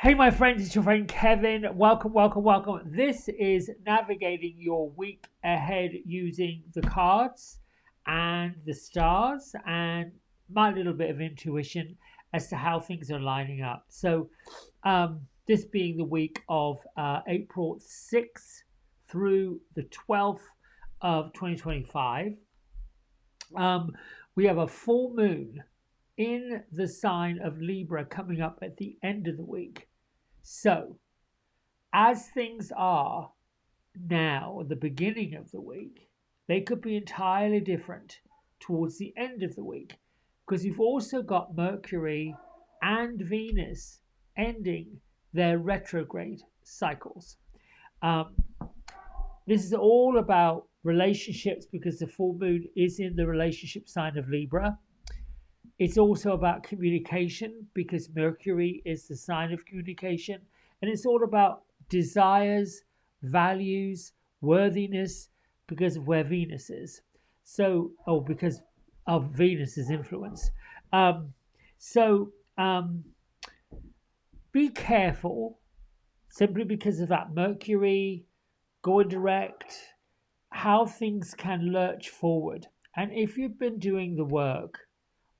Hey, my friends, it's your friend Kevin. Welcome, welcome, welcome. This is navigating your week ahead using the cards and the stars and my little bit of intuition as to how things are lining up. This being the week of April 6th through the 12th of 2025, um, we have a full moon in the sign of Libra coming up at the end of the week. So, as things are now at the beginning of the week, they could be entirely different towards the end of the week because you've also got Mercury and Venus ending their retrograde cycles. Um, this is all about relationships because the full moon is in the relationship sign of Libra. It's also about communication because Mercury is the sign of communication. And it's all about desires, values, worthiness because of where Venus is. Because of Venus's influence. Um, so, um, be careful simply because of that Mercury going direct, how things can lurch forward. And if you've been doing the work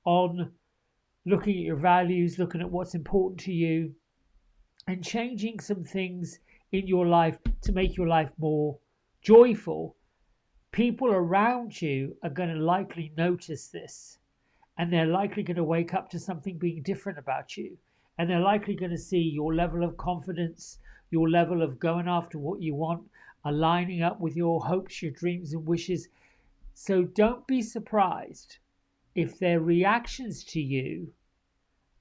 on looking at your values, looking at what's important to you, and changing some things in your life to make your life more joyful, people around you are going to likely notice this. And they're likely going to wake up to something being different about you. And they're likely going to see your level of confidence, your level of going after what you want, aligning up with your hopes, your dreams, and wishes. So don't be surprised if their reactions to you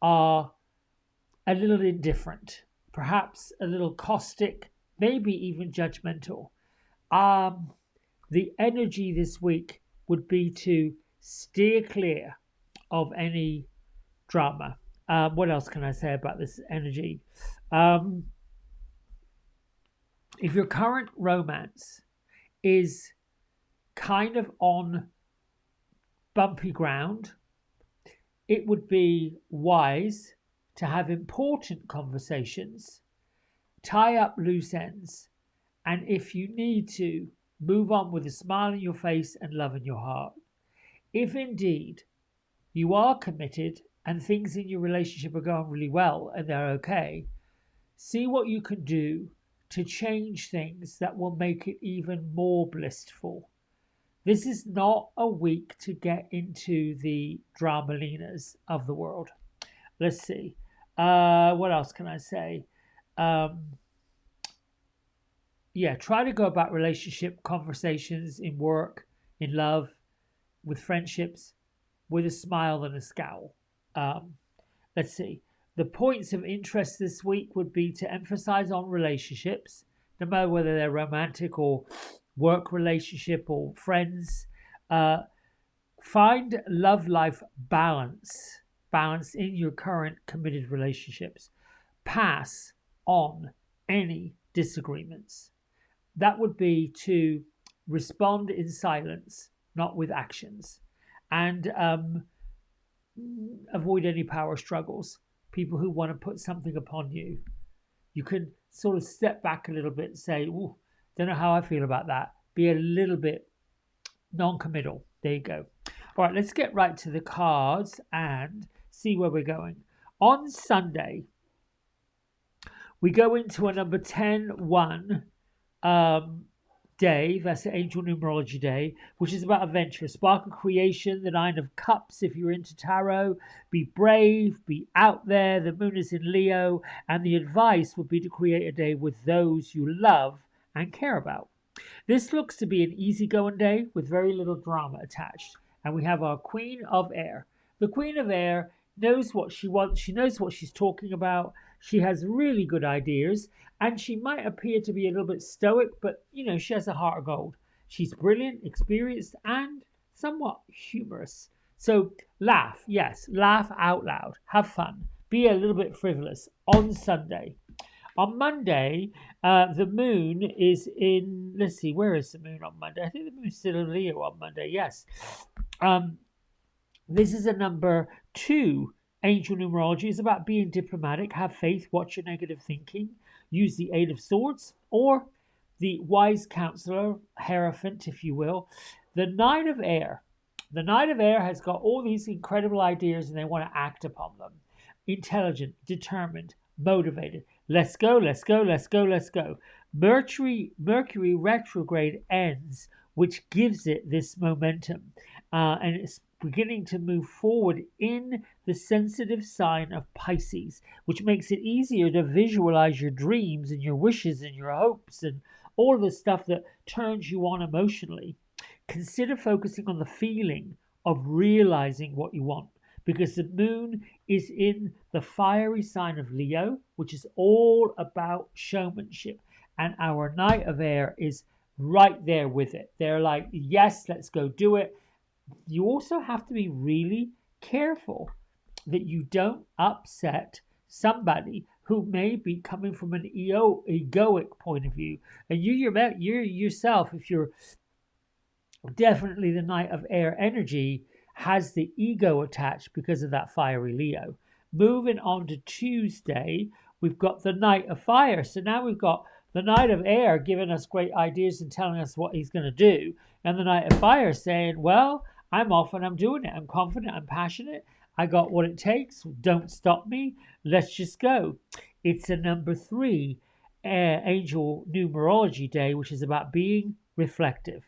are a little indifferent, perhaps a little caustic, maybe even judgmental. Um, the energy this week would be to steer clear of any drama. What else can I say about this energy? Um, if your current romance is kind of on bumpy ground, it would be wise to have important conversations, tie up loose ends, and if you need to, move on with a smile on your face and love in your heart. If indeed you are committed and things in your relationship are going really well and they're okay, see what you can do to change things that will make it even more blissful. This is not a week to get into the dramalinas of the world. Let's see. What else can I say? Um, yeah, try to go about relationship conversations in work, in love, with friendships, with a smile and a scowl. Um, let's see. The points of interest this week would be to emphasize on relationships, no matter whether they're romantic or work relationship or friends. Uh, find love life balance in your current committed relationships. Pass on any disagreements. That would be to respond in silence, not with actions, and avoid any power struggles. People who want to put something upon you, you can sort of step back a little bit and say, "Ooh, don't know how I feel about that." Be a little bit non-committal. There you go. All right, let's get right to the cards and see where we're going. On Sunday, we go into a number 10-1 day. That's the angel numerology day, which is about adventure, spark of creation, the Nine of Cups. If you're into tarot, be brave, be out there. The moon is in Leo, and the advice would be to create a day with those you love and care about. This looks to be an easygoing day with very little drama attached. And we have our Queen of Air. The Queen of Air knows what she wants, she knows what she's talking about, she has really good ideas, and she might appear to be a little bit stoic, but she has a heart of gold. She's brilliant, experienced, and somewhat humorous. So laugh, yes, laugh out loud, have fun, be a little bit frivolous on Sunday. On Monday, the moon is in. Let's see, where is the moon on Monday? I think the moon's still in Leo on Monday. Yes. Um, this is a number 2 Angel numerology is about being diplomatic, have faith, watch your negative thinking, use the Eight of Swords, or the wise counselor, Hierophant, if you will. The Knight of Air. The Knight of Air has got all these incredible ideas and they want to act upon them. Intelligent, determined, motivated. Let's go, let's go, let's go, let's go. Mercury retrograde ends, which gives it this momentum. And it's beginning to move forward in the sensitive sign of Pisces, which makes it easier to visualize your dreams and your wishes and your hopes and all of the stuff that turns you on emotionally. Consider focusing on the feeling of realizing what you want, because the moon is in the fiery sign of Leo, which is all about showmanship. And our Knight of Air is right there with it. They're like, yes, let's go do it. You also have to be really careful that you don't upset somebody who may be coming from an egoic point of view. And you yourself, if you're definitely the Knight of Air energy, has the ego attached because of that fiery Leo. Moving on to Tuesday, we've got the Knight of Fire. So now we've got the Knight of Air giving us great ideas and telling us what he's going to do. And the Knight of Fire saying, well, I'm off and I'm doing it. I'm confident. I'm passionate. I got what it takes. Don't stop me. Let's just go. It's a number 3 angel numerology day, which is about being reflective.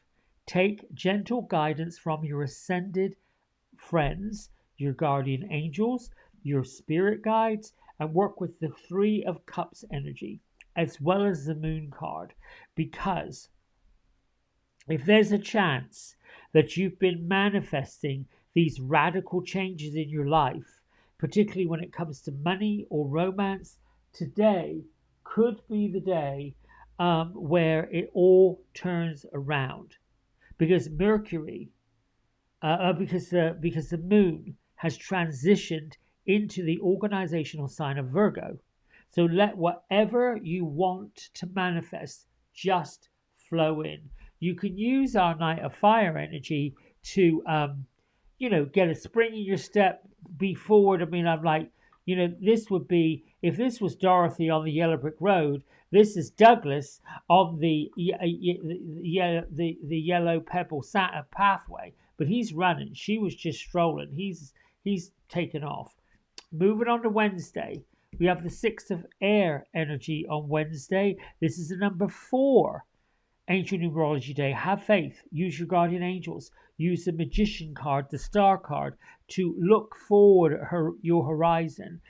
Take gentle guidance from your ascended friends, your guardian angels, your spirit guides, and work with the 3 of Cups energy, as well as the moon card, because if there's a chance that you've been manifesting these radical changes in your life, particularly when it comes to money or romance, today could be the day where it all turns around. Because Mercury, because the moon has transitioned into the organizational sign of Virgo. So let whatever you want to manifest just flow in. You can use our Knight of Fire energy to, get a spring in your step, be forward. I mean, I'm like, this would be, if this was Dorothy on the Yellow Brick Road, this is Douglas on the yellow pebble pathway. But he's running. She was just strolling. He's taken off. Moving on to Wednesday, we have the 6 of Air energy on Wednesday. This is the number 4 Ancient Numerology Day. Have faith. Use your guardian angels. Use the Magician card, the Star card, to look forward your horizon.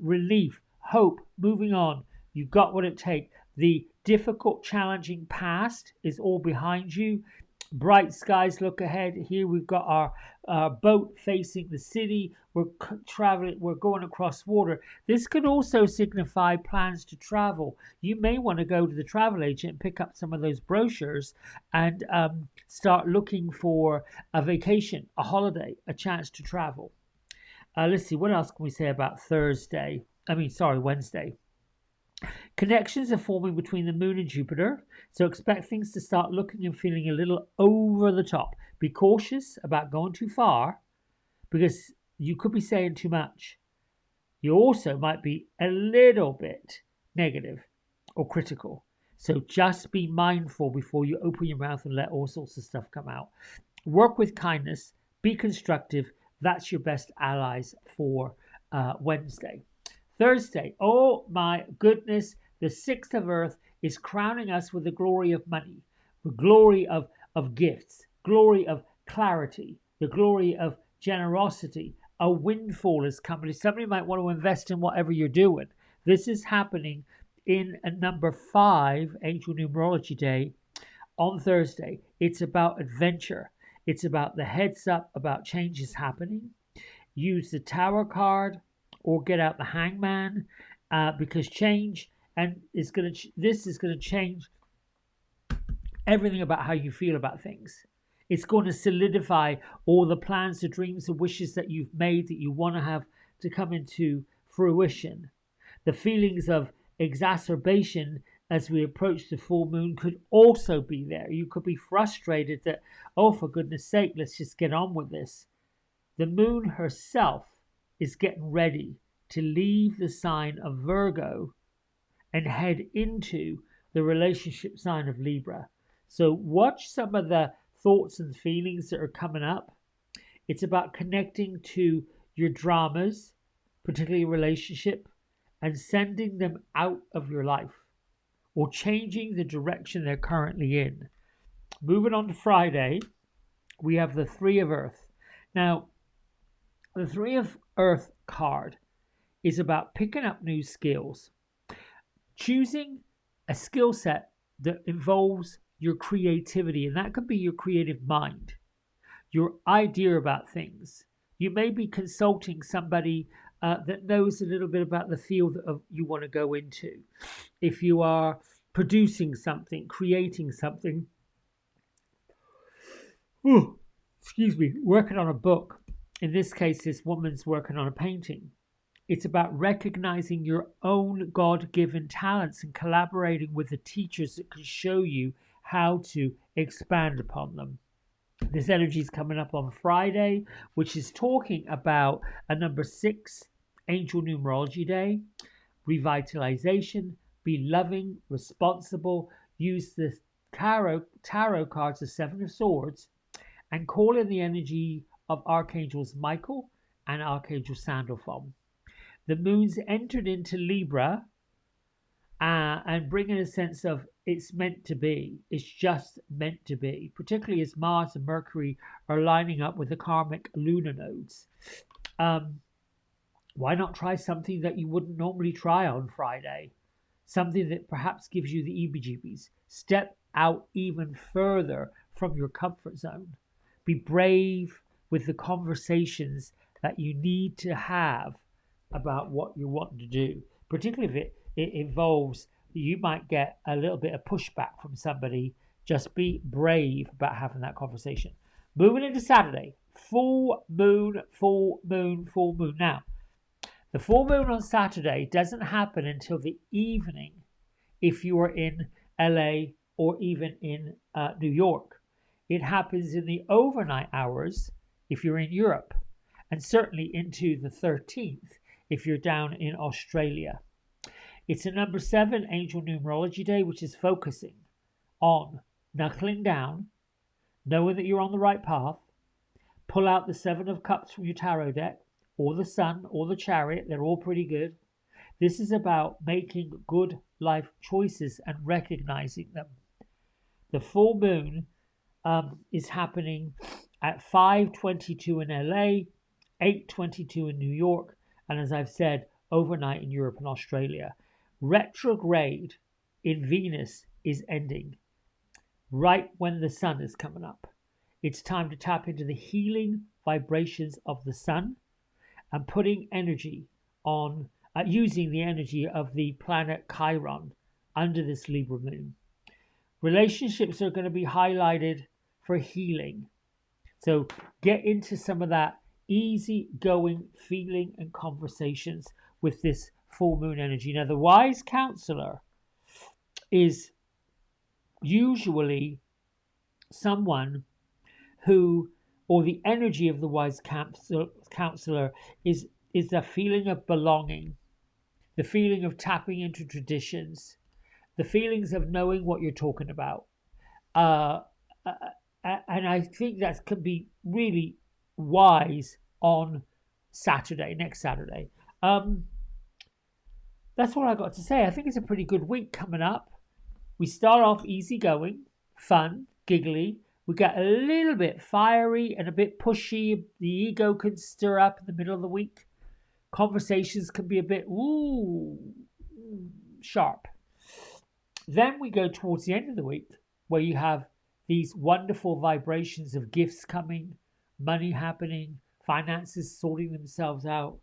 Relief, hope, moving on. You've got what it takes. The difficult, challenging past is all behind you. Bright skies look ahead. Here we've got our boat facing the city. We're traveling. We're going across water. This could also signify plans to travel. You may want to go to the travel agent and pick up some of those brochures and start looking for a vacation, a holiday, a chance to travel. Let's see, what else can we say about Wednesday? Connections are forming between the moon and Jupiter, so expect things to start looking and feeling a little over the top. Be cautious about going too far because you could be saying too much. You also might be a little bit negative or critical. So just be mindful before you open your mouth and let all sorts of stuff come out. Work with kindness, be constructive. That's your best allies for Wednesday. Thursday, oh my goodness, the 6th of Earth is crowning us with the glory of money, the glory of gifts, glory of clarity, the glory of generosity. A windfall is coming. Somebody might want to invest in whatever you're doing. This is happening in a number 5 Angel Numerology Day on Thursday. It's about adventure. It's about the heads up, about changes happening. Use the Tower card or get out the Hangman because change this is going to change everything about how you feel about things. It's going to solidify all the plans, the dreams, the wishes that you've made that you want to have to come into fruition. The feelings of exacerbation as we approach the full moon could also be there. You could be frustrated that, oh, for goodness sake, let's just get on with this. The moon herself is getting ready to leave the sign of Virgo and head into the relationship sign of Libra. So watch some of the thoughts and feelings that are coming up. It's about connecting to your dramas, particularly relationship, and sending them out of your life or changing the direction they're currently in. Moving on to Friday, we have the Three of Earth. Now, the Three of Earth card is about picking up new skills, choosing a skill set that involves your creativity, and that could be your creative mind, your idea about things. You may be consulting somebody that knows a little bit about the field of you want to go into. If you are producing something, creating something, working on a book. In this case, this woman's working on a painting. It's about recognizing your own God-given talents and collaborating with the teachers that can show you how to expand upon them. This energy is coming up on Friday, which is talking about a number 6 angel numerology day, revitalization, be loving, responsible, use the tarot cards, the Seven of Swords, and call in the energy of Archangels Michael and Archangel Sandalphon. The moon's entered into Libra and bringing a sense of it's meant to be. It's just meant to be, particularly as Mars and Mercury are lining up with the karmic lunar nodes. Why not try something that you wouldn't normally try on Friday? Something that perhaps gives you the heebie-jeebies. Step out even further from your comfort zone. Be brave with the conversations that you need to have about what you're wanting to do, particularly if it involves you might get a little bit of pushback from somebody. Just be brave about having that conversation. Moving into Saturday, full moon, full moon, full moon. Now, the full moon on Saturday doesn't happen until the evening if you are in LA or even in New York. It happens in the overnight hours if you're in Europe, and certainly into the 13th if you're down in Australia. It's a number 7 angel numerology day, which is focusing on knuckling down, knowing that you're on the right path. Pull out the 7 of Cups from your tarot deck, or the Sun, or the Chariot. They're all pretty good. This is about making good life choices and recognizing them. The full moon is happening at 5:22 in LA, 8:22 in New York, and as I've said, overnight in Europe and Australia. Retrograde in Venus is ending right when the sun is coming up. It's time to tap into the healing vibrations of the sun and putting energy on, using the energy of the planet Chiron under this Libra moon. Relationships are going to be highlighted for healing. So get into some of that easy going feeling and conversations with this full moon energy. Now, the wise counselor is usually someone who, or the energy of the wise counselor is a feeling of belonging, the feeling of tapping into traditions, the feelings of knowing what you're talking about. And I think that can be really wise on Saturday, next Saturday. That's what I got to say. I think it's a pretty good week coming up. We start off easygoing, fun, giggly. We get a little bit fiery and a bit pushy. The ego can stir up in the middle of the week. Conversations can be a bit sharp. Then we go towards the end of the week where you have these wonderful vibrations of gifts coming, money happening, finances sorting themselves out.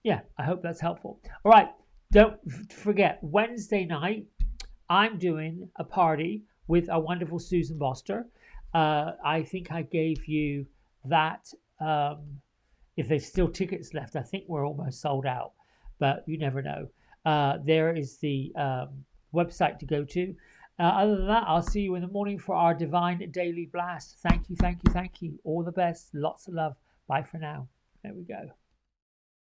Yeah, I hope that's helpful. All right, don't forget, Wednesday night, I'm doing a party with a wonderful Susan Boster. I think I gave you that. If there's still tickets left, I think we're almost sold out, but you never know. There is the website to go to. Other than that, I'll see you in the morning for our Divine Daily Blast. Thank you, thank you, thank you. All the best. Lots of love. Bye for now. There we go.